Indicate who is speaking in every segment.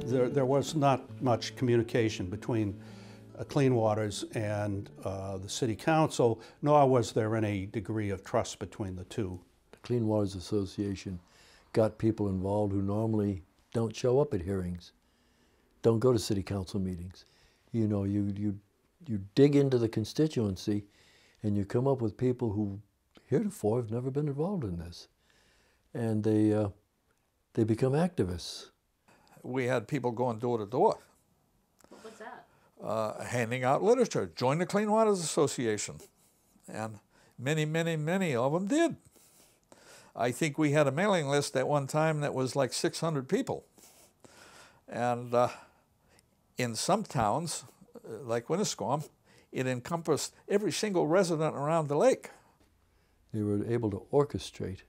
Speaker 1: there was not much communication between Clean Waters and the City Council, nor was there any degree of trust between the two.
Speaker 2: The Clean Waters Association got people involved who normally don't show up at hearings, don't go to City Council meetings. You know, you dig into the constituency and you come up with people who heretofore have never been involved in this. And they become activists.
Speaker 3: We had people going door to door.
Speaker 4: What's that?
Speaker 3: Handing out literature. Join the Clean Waters Association. And many, many, many of them did. I think we had a mailing list at one time that was like 600 people. And in some towns, like Winnipesaukee, it encompassed every single resident around the lake.
Speaker 2: They were able to orchestrate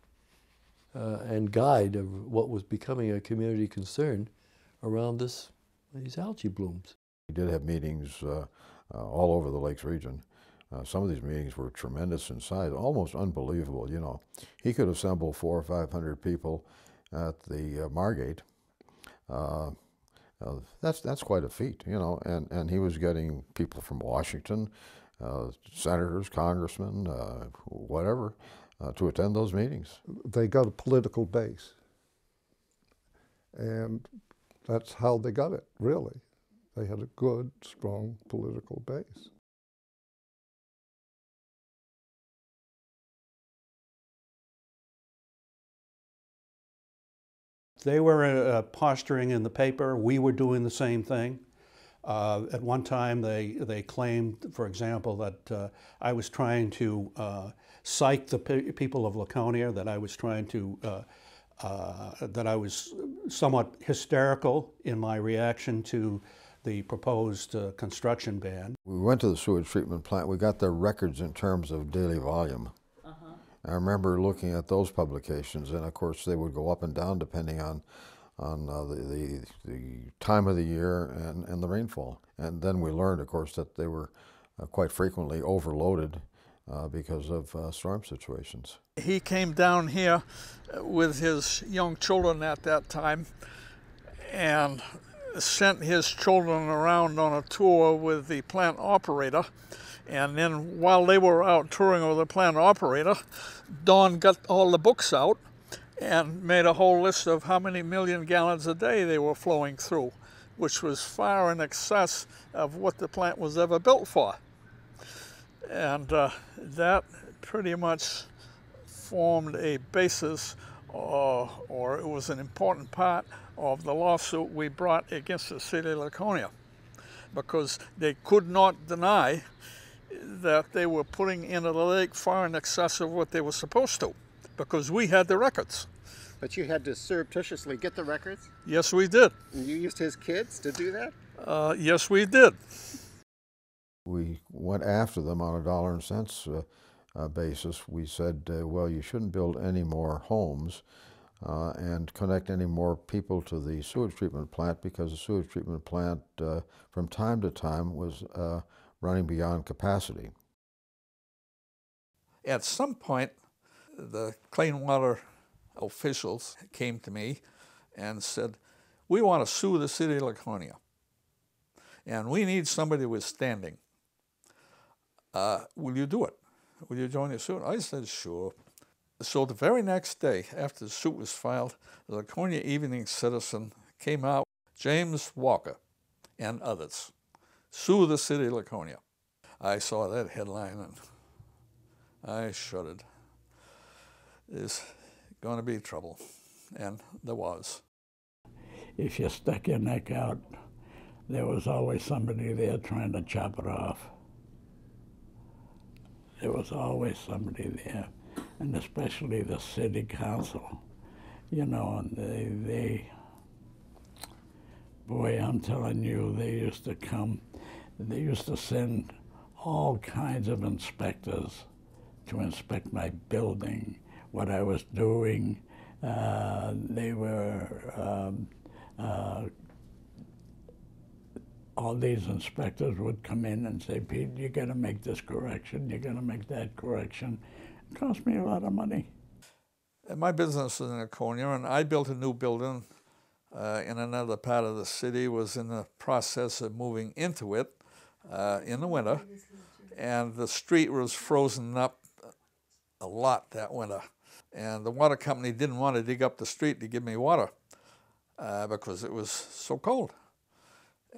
Speaker 2: and guide what was becoming a community concern around these algae blooms.
Speaker 5: We did have meetings all over the Lakes region. Some of these meetings were tremendous in size, almost unbelievable, you know. He could assemble 400 or 500 people at the Margate. That's quite a feat, you know, and he was getting people from Washington, senators, congressmen, whatever, to attend those meetings.
Speaker 6: They got a political base, and that's how they got it, really. They had a good, strong political base.
Speaker 1: They were posturing in the paper. We were doing the same thing. At one time, they claimed, for example, that I was trying to psych the people of Laconia, that I was trying to, that I was somewhat hysterical in my reaction to the proposed construction ban.
Speaker 5: We went to the sewage treatment plant. We got their records in terms of daily volume. I remember looking at those publications, and of course they would go up and down depending on the time of the year and the rainfall. And then we learned, of course, that they were quite frequently overloaded because of storm situations.
Speaker 3: He came down here with his young children at that time and sent his children around on a tour with the plant operator. And then while they were out touring with the plant operator, Don got all the books out and made a whole list of how many million gallons a day they were flowing through, which was far in excess of what the plant was ever built for. And that pretty much formed a basis, or it was an important part of the lawsuit we brought against the city of Laconia, because they could not deny that they were putting into the lake far in excess of what they were supposed to, because we had the records.
Speaker 7: But you had to surreptitiously get the records?
Speaker 3: Yes, we did.
Speaker 7: And you used his kids to do that?
Speaker 3: Yes, we did.
Speaker 5: We went after them on a dollar and cents basis. We said, well, you shouldn't build any more homes and connect any more people to the sewage treatment plant, because the sewage treatment plant from time to time was running beyond capacity.
Speaker 3: At some point, the clean water officials came to me and said, we want to sue the city of Laconia, and we need somebody with standing. Will you do it? Will you join the suit? I said, sure. So the very next day, after the suit was filed, the Laconia Evening Citizen came out, James Walker and others, sue the city of Laconia. I saw that headline and I shuddered. There's going to be trouble, and there was.
Speaker 8: If you stuck your neck out, there was always somebody there trying to chop it off. There was always somebody there, and especially the city council. You know, they boy, I'm telling you, they used to come, they used to send all kinds of inspectors to inspect my building, what I was doing. They were, all these inspectors would come in and say, Pete, you gotta make this correction, you gotta make that correction. It cost me a lot of money.
Speaker 3: My business is in Laconia, and I built a new building in another part of the city was in the process of moving into it in the winter, and the street was frozen up a lot that winter. And the water company didn't want to dig up the street to give me water because it was so cold.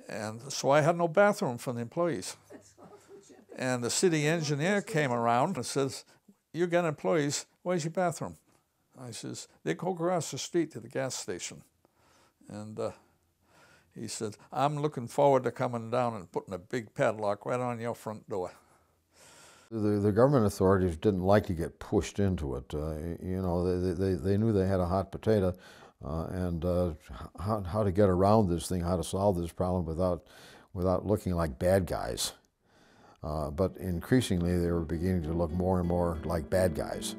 Speaker 3: And so I had no bathroom for the employees. And the city engineer came around and says, "You got employees, where's your bathroom?" I says, "They go across the street to the gas station." And he said, "I'm looking forward to coming down and putting a big padlock right on your front door."
Speaker 5: The government authorities didn't like to get pushed into it. You know, they knew they had a hot potato, and how to get around this thing, how to solve this problem without looking like bad guys. But increasingly, they were beginning to look more and more like bad guys.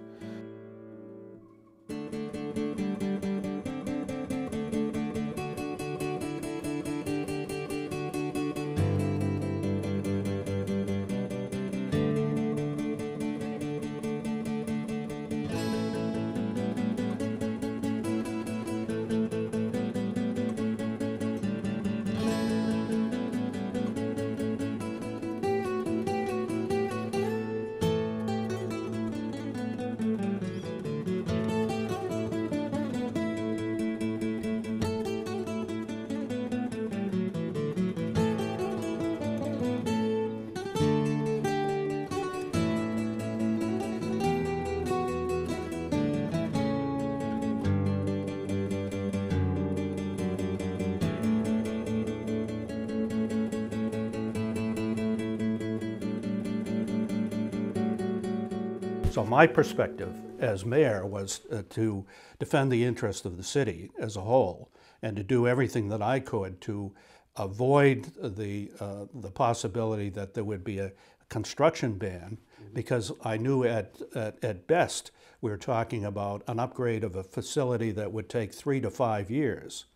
Speaker 1: So my perspective as mayor was to defend the interest of the city as a whole and to do everything that I could to avoid the possibility that there would be a construction ban, because I knew at best we were talking about an upgrade of a facility that would take 3 to 5 years.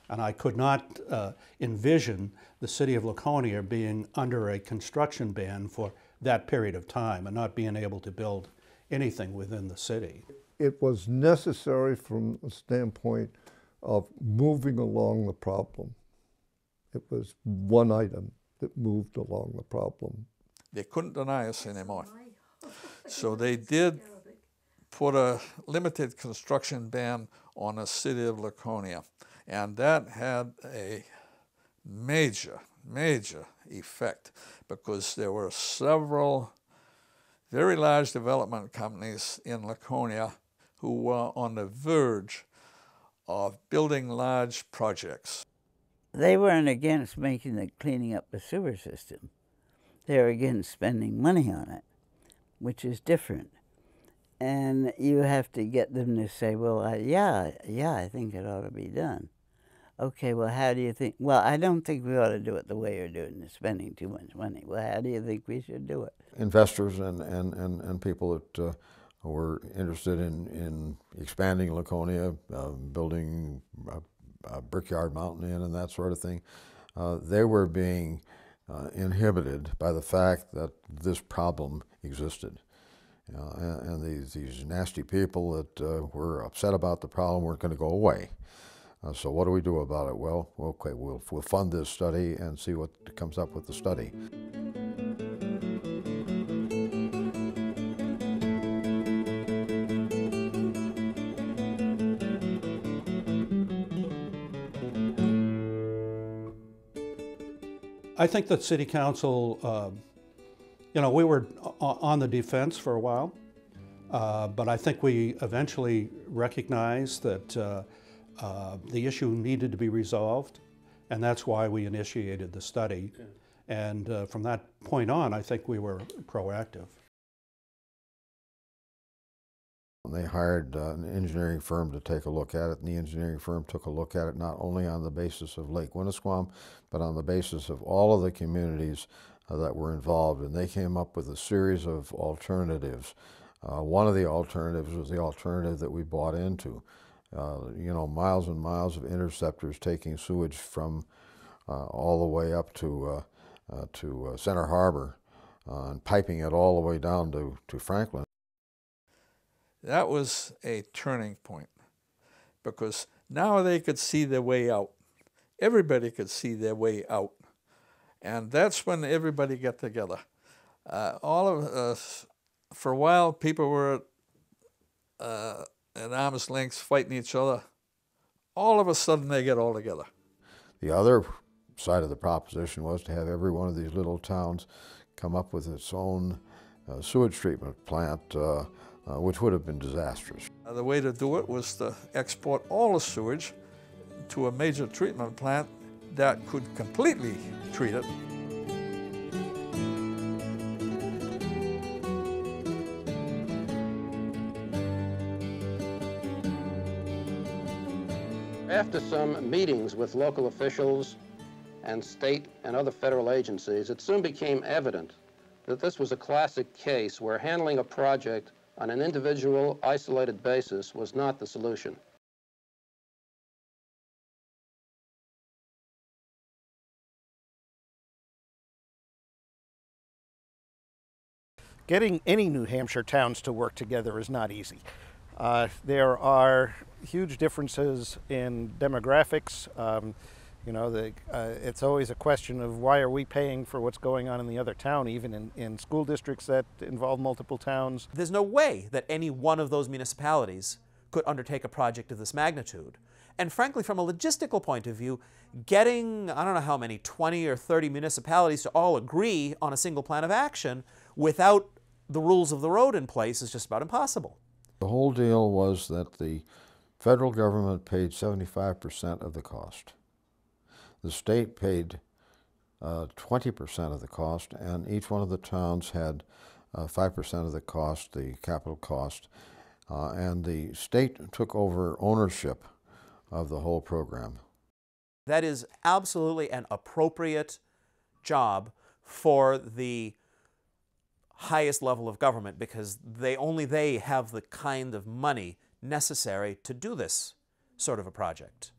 Speaker 1: And I could not envision the city of Laconia being under a construction ban for that period of time and not being able to build anything within the city.
Speaker 6: It was necessary from a standpoint of moving along the problem. It was one item that moved along the problem.
Speaker 3: They couldn't deny us anymore. So they did put a limited construction ban on the city of Laconia. And that had a major, major effect because there were several very large development companies in Laconia who were on the verge of building large projects.
Speaker 9: They weren't against cleaning up the sewer system. They were against spending money on it, which is different. And you have to get them to say, well, yeah, I think it ought to be done. Okay, well, how do you think? Well, I don't think we ought to do it the way you're doing it, spending too much money. Well, how do you think we should do it?
Speaker 5: Investors and people that were interested in expanding Laconia, building a Brickyard Mountain Inn and that sort of thing, they were being inhibited by the fact that this problem existed. And these nasty people that were upset about the problem weren't going to go away. So what do we do about it? Well, okay, we'll fund this study and see what comes up with the study.
Speaker 1: I think that City Council, we were on the defense for a while, but I think we eventually recognized that the issue needed to be resolved, and that's why we initiated the study. Okay. And from that point on, I think we were proactive.
Speaker 5: They hired an engineering firm to take a look at it, and the engineering firm took a look at it not only on the basis of Lake Winnipesaukee, but on the basis of all of the communities that were involved, and they came up with a series of alternatives. One of the alternatives was the alternative that we bought into. Miles and miles of interceptors taking sewage from all the way up to Center Harbor and piping it all the way down to Franklin.
Speaker 3: That was a turning point because Now they could see their way out. Everybody could see their way out. And that's when everybody got together. All of us, for a while, people were at arm's length fighting each other. All of a sudden, they get all together.
Speaker 5: The other side of the proposition was to have every one of these little towns come up with its own sewage treatment plant, which would have been disastrous.
Speaker 3: The way to do it was to export all the sewage to a major treatment plant that could completely treat it.
Speaker 10: After some meetings with local officials and state and other federal agencies, it soon became evident that this was a classic case where handling a project on an individual, isolated basis was not the solution.
Speaker 7: Getting any New Hampshire towns to work together is not easy. There are huge differences in demographics. It's always a question of why are we paying for what's going on in the other town, even in school districts that involve multiple towns.
Speaker 11: There's no way that any one of those municipalities could undertake a project of this magnitude. And frankly, from a logistical point of view, getting, I don't know how many, 20 or 30 municipalities to all agree on a single plan of action without the rules of the road in place is just about impossible.
Speaker 5: The whole deal was that the federal government paid 75% of the cost. The state paid 20% of the cost, and each one of the towns had 5% of the cost, the capital cost, and the state took over ownership of the whole program.
Speaker 11: That is absolutely an appropriate job for the highest level of government, because only they have the kind of money necessary to do this sort of a project.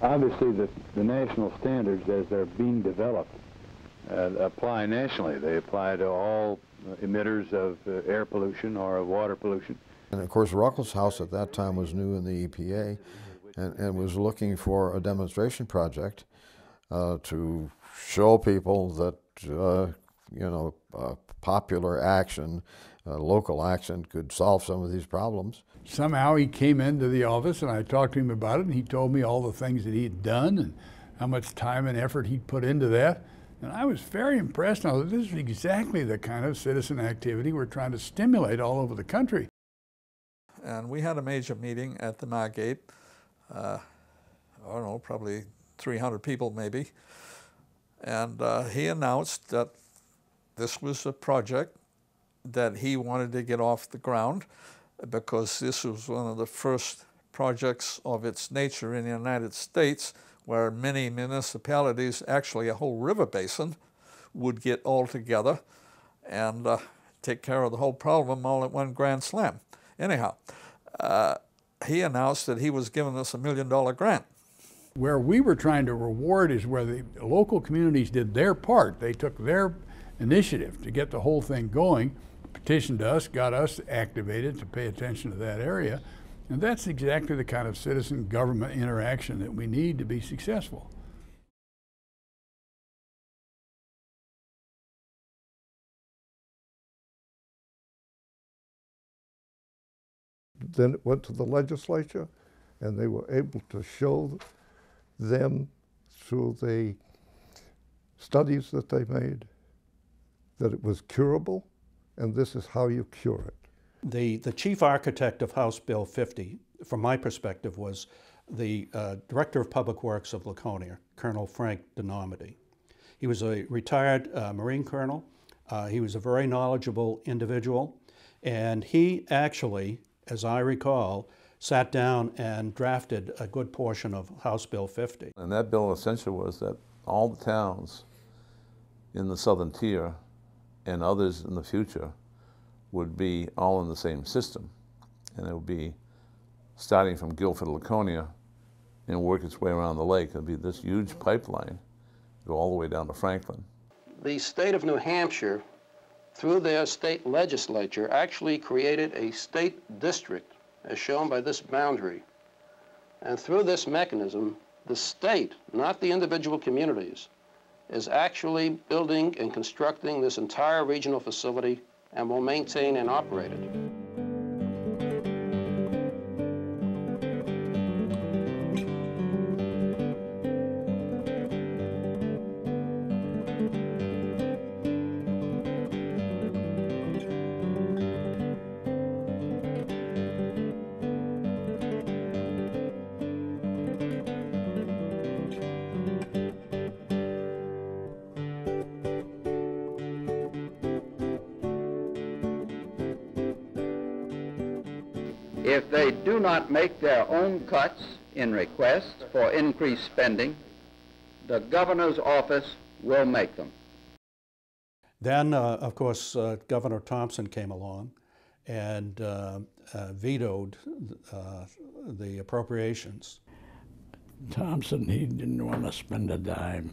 Speaker 12: Obviously, the national standards as they're being developed apply nationally. They apply to all emitters of air pollution or of water pollution.
Speaker 5: And of course, Ruckelshaus at that time was new in the EPA and was looking for a demonstration project to show people that, popular action, local action could solve some of these problems.
Speaker 8: Somehow he came into the office and I talked to him about it, and he told me all the things that he had done and how much time and effort he'd put into that. And I was very impressed. Now, this is exactly the kind of citizen activity we're trying to stimulate all over the country.
Speaker 3: And we had a major meeting at the Margate. I don't know, probably 300 people maybe. And he announced that this was a project that he wanted to get off the ground, because this was one of the first projects of its nature in the United States where many municipalities, actually a whole river basin, would get all together and take care of the whole problem all at one grand slam. Anyhow, he announced that he was giving us $1 million grant.
Speaker 8: Where we were trying to reward is where the local communities did their part. They took their initiative to get the whole thing going, petitioned us, got us activated to pay attention to that area, and that's exactly the kind of citizen government interaction that we need to be successful.
Speaker 6: Then it went to the legislature, and they were able to show them through the studies that they made that it was curable, and this is how you cure it.
Speaker 1: The chief architect of House Bill 50, from my perspective, was the Director of Public Works of Laconia, Colonel Frank Denomedy. He was a retired Marine colonel. He was a very knowledgeable individual, and he actually, as I recall, sat down and drafted a good portion of House Bill 50.
Speaker 13: And that bill essentially was that all the towns in the southern tier and others in the future would be all in the same system. And it would be starting from Guilford, Laconia, and work its way around the lake. It would be this huge pipeline, go all the way down to Franklin.
Speaker 10: The state of New Hampshire, through their state legislature, actually created a state district, as shown by this boundary, And through this mechanism, the state, not the individual communities, is actually building and constructing this entire regional facility and will maintain and operate it.
Speaker 14: If they do not make their own cuts in requests for increased spending, the governor's office will make them.
Speaker 1: Then, of course, Governor Thompson came along and vetoed the appropriations.
Speaker 8: Thompson, he didn't want to spend a dime.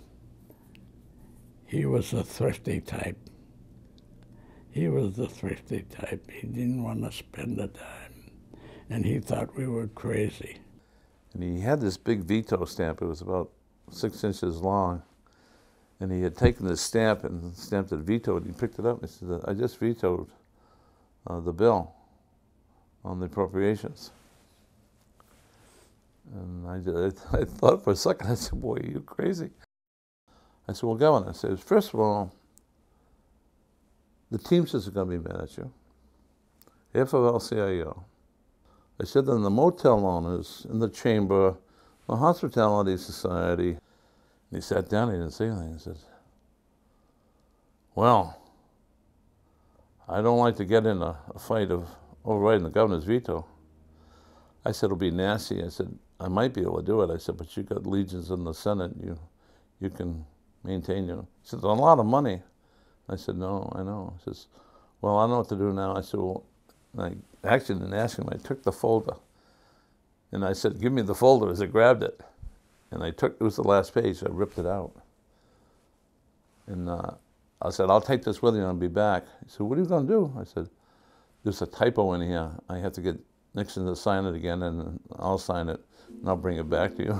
Speaker 8: He was the thrifty type. He was the thrifty type. He didn't want to spend a dime. And he thought we were crazy.
Speaker 13: And he had this big veto stamp. It was about 6 inches long. And he had taken this stamp and stamped it vetoed. He picked it up and he said, I just vetoed the bill on the appropriations. And I thought for a second, I said, boy, are you crazy? I said, well, Governor, I said, first of all, the Teamsters are going to be mad at you. FOL-CIO. I said, then the motel owners in the chamber, the hospitality society. And he sat down, he didn't say anything. He said, well, I don't like to get in a fight of overriding the governor's veto. I said, it'll be nasty. I said, I might be able to do it. I said, but you got legions in the Senate. You can maintain your. He said, there's a lot of money. I said, no, I know. He says, well, I don't know what to do now. I said, well, I actually didn't ask him. I took the folder. And I said, give me the folder as I grabbed it. And it was the last page. I ripped it out. And I said, I'll take this with you and I'll be back. He said, what are you going to do? I said, there's a typo in here. I have to get Nixon to sign it again, and I'll sign it, and I'll bring it back to you.